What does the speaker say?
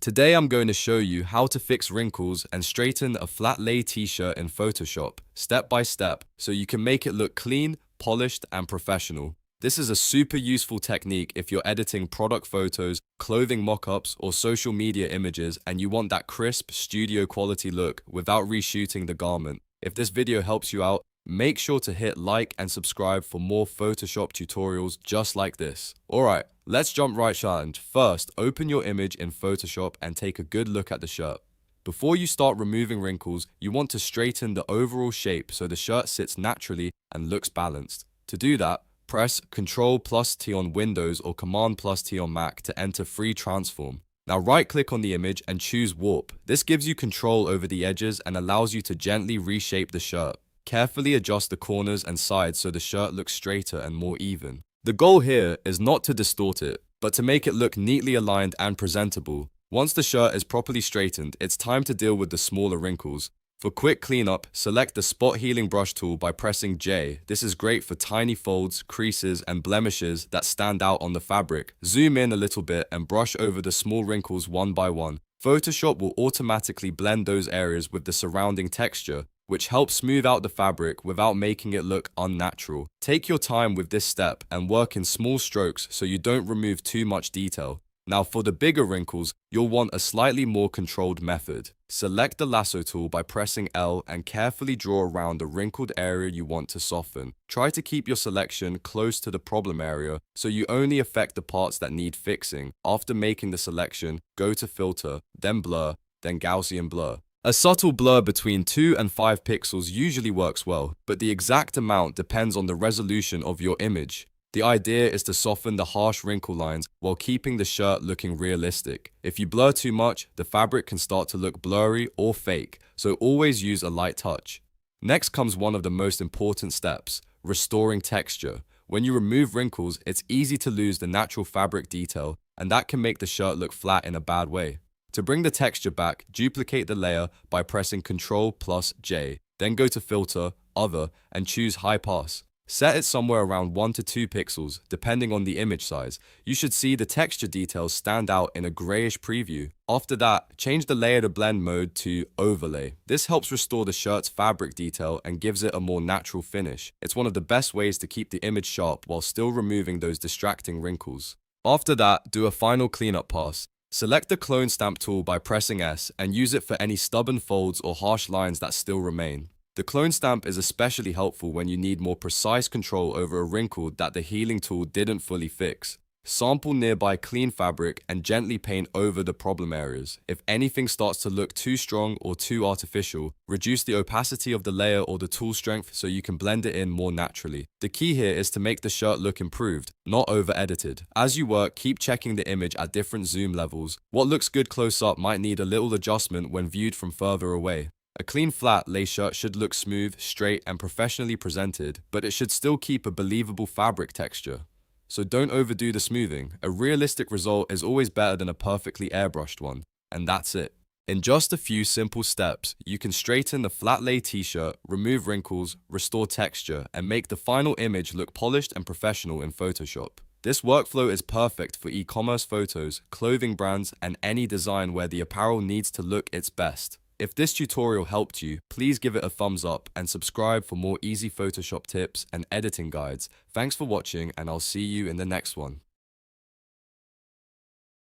Today I'm going to show you how to fix wrinkles and straighten a flat lay t-shirt in Photoshop, step by step, so you can make it look clean, polished, and professional. This is a super useful technique if you're editing product photos, clothing mock-ups, or social media images and you want that crisp, studio quality look without reshooting the garment. If this video helps you out, make sure to hit like and subscribe for more Photoshop tutorials just like this. Alright, let's jump right in. First, open your image in Photoshop and take a good look at the shirt. Before you start removing wrinkles, you want to straighten the overall shape so the shirt sits naturally and looks balanced. To do that, press Ctrl+T on Windows or Command+T on Mac to enter Free Transform. Now right-click on the image and choose Warp. This gives you control over the edges and allows you to gently reshape the shirt. Carefully adjust the corners and sides so the shirt looks straighter and more even. The goal here is not to distort it, but to make it look neatly aligned and presentable. Once the shirt is properly straightened, it's time to deal with the smaller wrinkles. For quick cleanup, select the Spot Healing Brush tool by pressing J. This is great for tiny folds, creases, and blemishes that stand out on the fabric. Zoom in a little bit and brush over the small wrinkles one by one. Photoshop will automatically blend those areas with the surrounding texture, which helps smooth out the fabric without making it look unnatural. Take your time with this step and work in small strokes so you don't remove too much detail. Now for the bigger wrinkles, you'll want a slightly more controlled method. Select the lasso tool by pressing L and carefully draw around the wrinkled area you want to soften. Try to keep your selection close to the problem area so you only affect the parts that need fixing. After making the selection, go to Filter, then Blur, then Gaussian Blur. A subtle blur between 2 and 5 pixels usually works well, but the exact amount depends on the resolution of your image. The idea is to soften the harsh wrinkle lines while keeping the shirt looking realistic. If you blur too much, the fabric can start to look blurry or fake, so always use a light touch. Next comes one of the most important steps, restoring texture. When you remove wrinkles, it's easy to lose the natural fabric detail, and that can make the shirt look flat in a bad way. To bring the texture back, duplicate the layer by pressing Ctrl+J, then go to Filter, Other, and choose High Pass. Set it somewhere around 1 to 2 pixels, depending on the image size. You should see the texture details stand out in a grayish preview. After that, change the layer to blend mode to Overlay. This helps restore the shirt's fabric detail and gives it a more natural finish. It's one of the best ways to keep the image sharp while still removing those distracting wrinkles. After that, do a final cleanup pass. Select the Clone Stamp tool by pressing S and use it for any stubborn folds or harsh lines that still remain. The Clone Stamp is especially helpful when you need more precise control over a wrinkle that the healing tool didn't fully fix. Sample nearby clean fabric and gently paint over the problem areas. If anything starts to look too strong or too artificial, reduce the opacity of the layer or the tool strength so you can blend it in more naturally. The key here is to make the shirt look improved, not over-edited. As you work, keep checking the image at different zoom levels. What looks good close up might need a little adjustment when viewed from further away. A clean flat lay shirt should look smooth, straight, and professionally presented, but it should still keep a believable fabric texture. So don't overdo the smoothing. A realistic result is always better than a perfectly airbrushed one. And that's it. In just a few simple steps, you can straighten the flat lay t-shirt, remove wrinkles, restore texture, and make the final image look polished and professional in Photoshop. This workflow is perfect for e-commerce photos, clothing brands, and any design where the apparel needs to look its best. If this tutorial helped you, please give it a thumbs up and subscribe for more easy Photoshop tips and editing guides. Thanks for watching, and I'll see you in the next one.